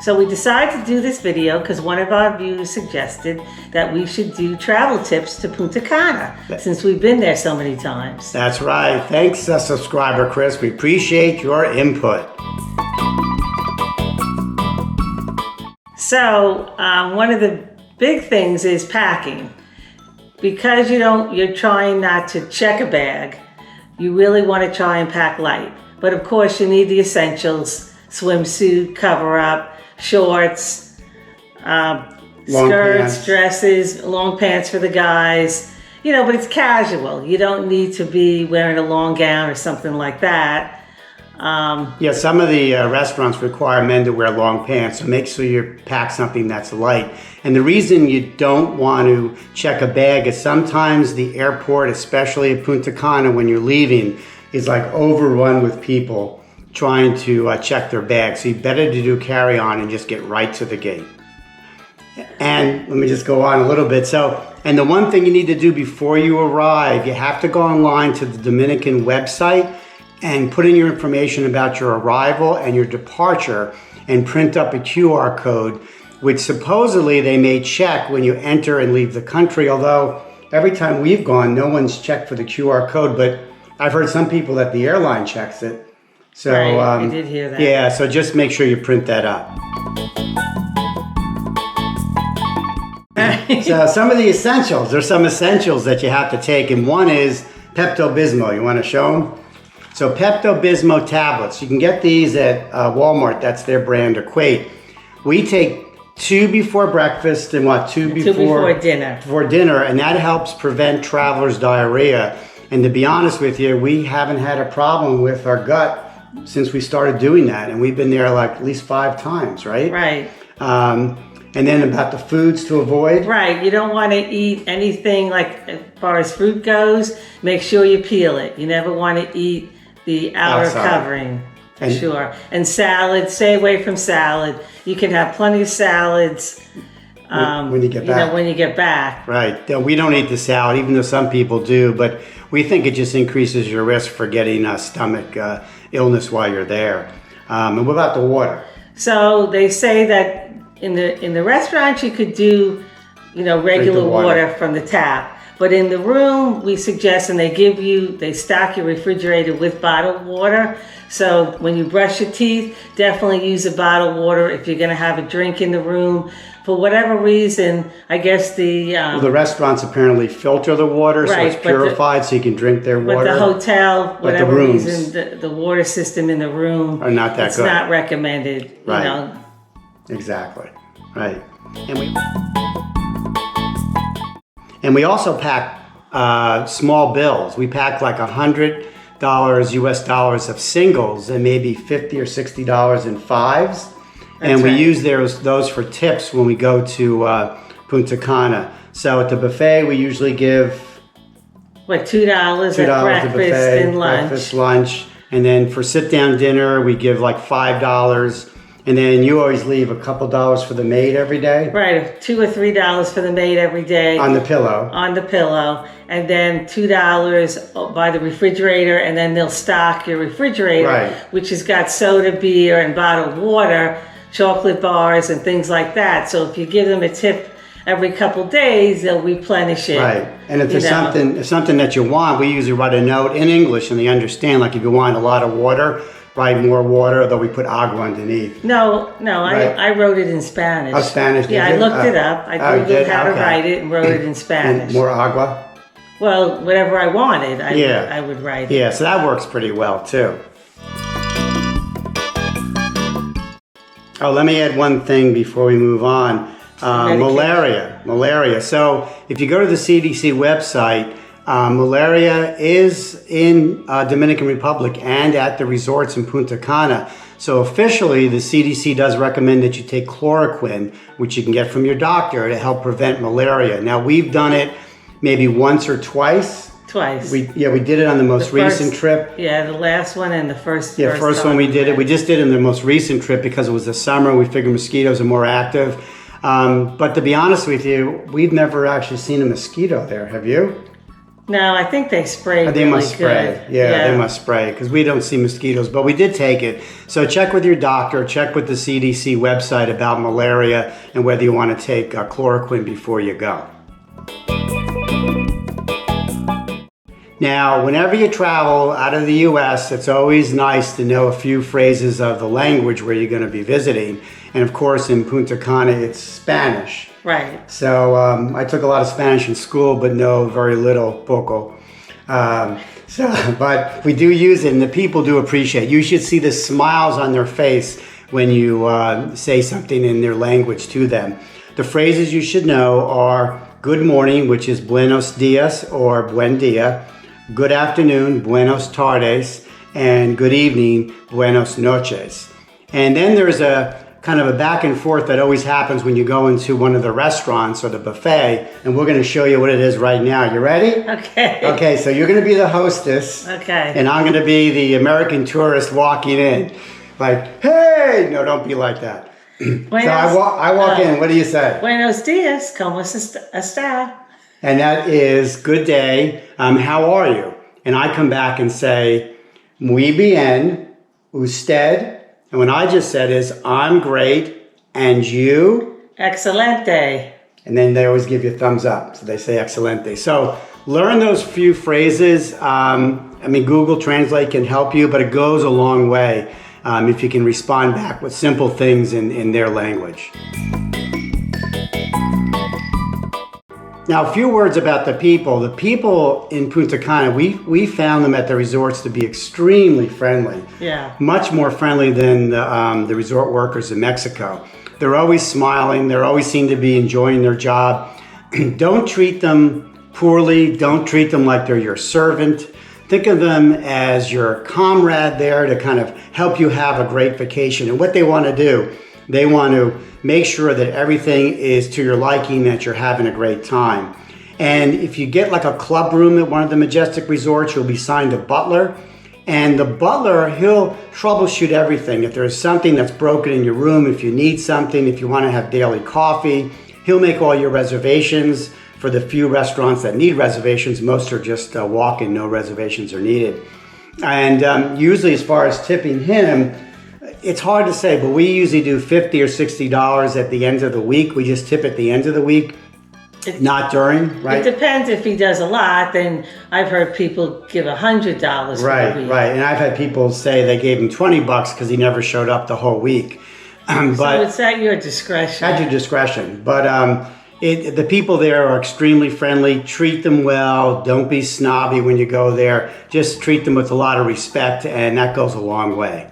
So we decided to do this video because one of our viewers suggested that we should do travel tips to Punta Cana since we've been there so many times. That's right. Thanks, subscriber Chris. We appreciate your input. So one of the big things is packing. Because you're trying not to check a bag, you really want to try and pack light. But of course you need the essentials: swimsuit, cover up, shorts, skirts, dresses, long pants for the guys. But it's casual. You don't need to be wearing a long gown or something like that. Some of the restaurants require men to wear long pants, so make sure you pack something that's light. And the reason you don't want to check a bag is sometimes the airport, especially at Punta Cana when you're leaving, is like overrun with people trying to check their bags. So you better to do carry-on and just get right to the gate. And let me just go on a little bit. And the one thing you need to do before you arrive, you have to go online to the Dominican website and put in your information about your arrival and your departure and print up a QR code, which supposedly they may check when you enter and leave the country. Although every time we've gone, no one's checked for the QR code, but I've heard some people that the airline checks it. So right, I did hear that. Yeah, so just make sure you print that up. So some of the essentials, there's some essentials that you have to take, and one is Pepto-Bismol. You want to show them? So Pepto-Bismol tablets, you can get these at Walmart, that's their brand, or Quate. We take 2 before breakfast and two before dinner. Before dinner, and that helps prevent travelers' diarrhea. And to be honest with you, we haven't had a problem with our gut since we started doing that, and we've been there like at least 5 times, right? Right. And then about the foods to avoid. Right, you don't want to eat anything like as far as fruit goes, make sure you peel it. You never want to eat the outer covering, for sure. And salad, stay away from salad. You can have plenty of salads when you get back. When you get back. Right, we don't eat the salad, even though some people do, but we think it just increases your risk for getting stomach illness while you're there. And what about the water? So they say that in the restaurant you could do, regular water from the tap. But in the room, we suggest, and they stock your refrigerator with bottled water. So when you brush your teeth, definitely use a bottled water if you're going to have a drink in the room. For whatever reason, I guess the restaurants apparently filter the water, right, so it's purified, so you can drink their water. But the hotel, whatever reason, the water system in the room are not that good. It's not recommended. Right. Exactly. Right. And we also pack small bills. We pack like $100 US dollars of singles and maybe $50 or $60 in fives. And we use those for tips when we go to Punta Cana. So at the buffet, we usually give $2 at breakfast buffet, and lunch. Breakfast, lunch. And then for sit-down dinner, we give like $5. And then you always leave a couple dollars for the maid every day? Right, $2 or $3 for the maid every day. On the pillow. On the pillow. And then $2 by the refrigerator, and then they'll stock your refrigerator, right, which has got soda, beer, and bottled water, chocolate bars, and things like that. So if you give them a tip every couple days, they'll replenish it. Right, and if there's something that you want, we usually write a note in English, and they understand, like if you want a lot of water, write more water, although we put agua underneath. No, right. I wrote it in Spanish. Oh, Spanish, yeah, I looked it up. I Googled how to write it and wrote it in Spanish. And more agua? Well, whatever I wanted, I would write it. Yeah, so that works pretty well too. Oh, let me add one thing before we move on. Malaria. So if you go to the CDC website, malaria is in Dominican Republic and at the resorts in Punta Cana. So officially, the CDC does recommend that you take chloroquine, which you can get from your doctor to help prevent malaria. Now, we've done it maybe once or twice. Twice. We did it on the most recent trip. Yeah, the last one and the first. Yeah, first one we did it. We just did it in the most recent trip because it was the summer. We figured mosquitoes are more active. But to be honest with you, we've never actually seen a mosquito there. Have you? No, I think they spray They really must spray. good. Yeah, they must spray because we don't see mosquitoes, but we did take it. So check with your doctor, check with the CDC website about malaria and whether you want to take chloroquine before you go. Now, whenever you travel out of the U.S., it's always nice to know a few phrases of the language where you're going to be visiting. And of course, in Punta Cana, it's Spanish. Right. So I took a lot of Spanish in school, but know very little, poco. But we do use it, and the people do appreciate it. You should see the smiles on their face when you say something in their language to them. The phrases you should know are good morning, which is buenos dias or buen dia. Good afternoon, buenos tardes, and good evening, buenos noches. And then there's a kind of a back and forth that always happens when you go into one of the restaurants or the buffet, and we're going to show you what it is right now. You ready? Okay. Okay, so you're going to be the hostess. Okay. And I'm going to be the American tourist walking in. Like, hey! No, don't be like that. Buenos, So I walk in, what do you say? Buenos dias, ¿cómo está? And that is good day, how are you? And I come back and say, muy bien, usted. And what I just said is, I'm great, and you? Excelente. And then they always give you a thumbs up. So they say excelente. So learn those few phrases. Google Translate can help you, but it goes a long way if you can respond back with simple things in their language. Now, a few words about the people. The people in Punta Cana, we found them at the resorts to be extremely friendly. Yeah. Much more friendly than the resort workers in Mexico. They're always smiling. They always seem to be enjoying their job. Don't treat them poorly. Don't treat them like they're your servant. Think of them as your comrade there to kind of help you have a great vacation. And what they want to do, they want to make sure that everything is to your liking, that you're having a great time. And if you get like a club room at one of the Majestic resorts, you'll be assigned a butler. And the butler, he'll troubleshoot everything. If there's something that's broken in your room, if you need something, if you want to have daily coffee, he'll make all your reservations. For the few restaurants that need reservations, most are just walk-in, no reservations are needed. And usually as far as tipping him, it's hard to say, but we usually do $50 or $60 at the end of the week. We just tip at the end of the week, not during, right? It depends. If he does a lot, then I've heard people give $100 for the week. Right. And I've had people say they gave him $20 because he never showed up the whole week. So it's at your discretion. At your discretion. But the people there are extremely friendly. Treat them well. Don't be snobby when you go there. Just treat them with a lot of respect, and that goes a long way.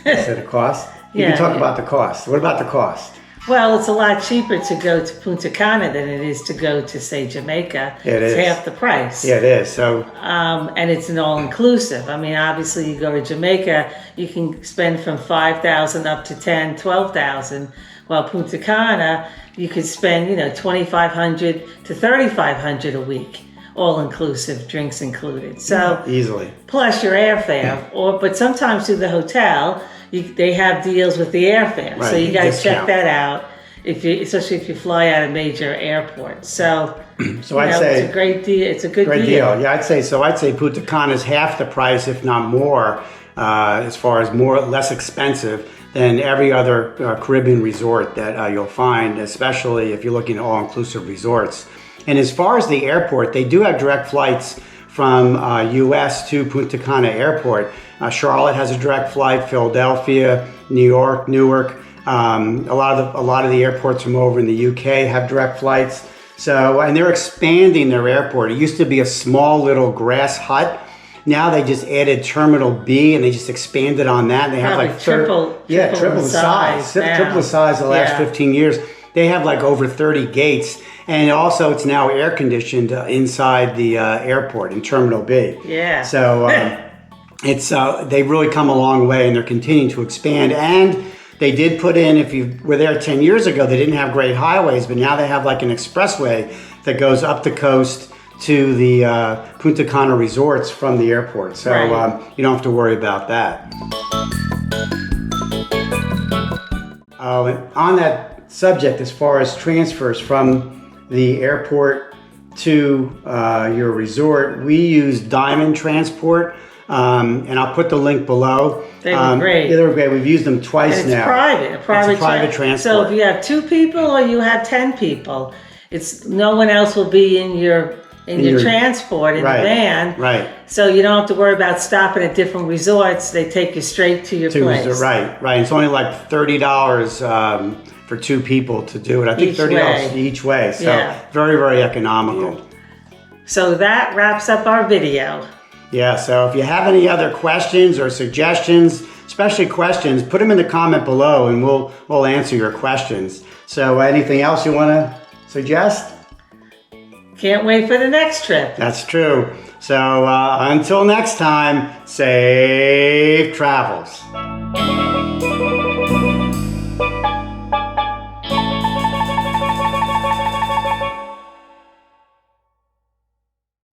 Is it a cost? You can talk about the cost. What about the cost? Well, it's a lot cheaper to go to Punta Cana than it is to go to, say, Jamaica. It's half the price. Yeah, it is. So, and it's an all-inclusive. I mean, obviously, you go to Jamaica, you can spend from $5,000 up to $10,000, $12,000. While Punta Cana, you could spend, $2,500 to $3,500 a week. All-inclusive, drinks included. So easily. Plus your airfare. But sometimes through the hotel, they have deals with the airfare. Right, so you got to check discount. that out, especially if you fly out of major airports. So, I'd say it's a great deal. It's a good deal. Yeah, I'd say Punta Cana is half the price, if not more, as far as less expensive than every other Caribbean resort that you'll find, especially if you're looking at all-inclusive resorts. And as far as the airport, they do have direct flights from U.S. to Punta Cana Airport. Charlotte has a direct flight, Philadelphia, New York, Newark. A lot of the airports from over in the U.K. have direct flights. So, and they're expanding their airport. It used to be a small little grass hut. Now they just added Terminal B and they just expanded on that. They have like triple the size. Triple the size the last 15 years. They have like over 30 gates. And also it's now air conditioned inside the airport in Terminal B. Yeah. So they've really come a long way and they're continuing to expand. And they did put in, if you were there 10 years ago, they didn't have great highways, but now they have like an expressway that goes up the coast to the Punta Cana resorts from the airport. So you don't have to worry about that. On that subject, as far as transfers from the airport to your resort, we use Diamond Transport, and I'll put the link below. They were great. Yeah, they were great. We've used them twice and it's now. Private, It's a private transport. So if you have 2 people or you have 10 people, it's no one else will be in your transport in the van. Right. So you don't have to worry about stopping at different resorts. They take you straight to your place. Right. It's only like $30 for 2 people to do it. I think $30 each way. So very, very economical. So that wraps up our video. Yeah, so if you have any other questions or suggestions, especially questions, put them in the comment below and we'll answer your questions. So anything else you want to suggest? Can't wait for the next trip. That's true. So until next time, safe travels.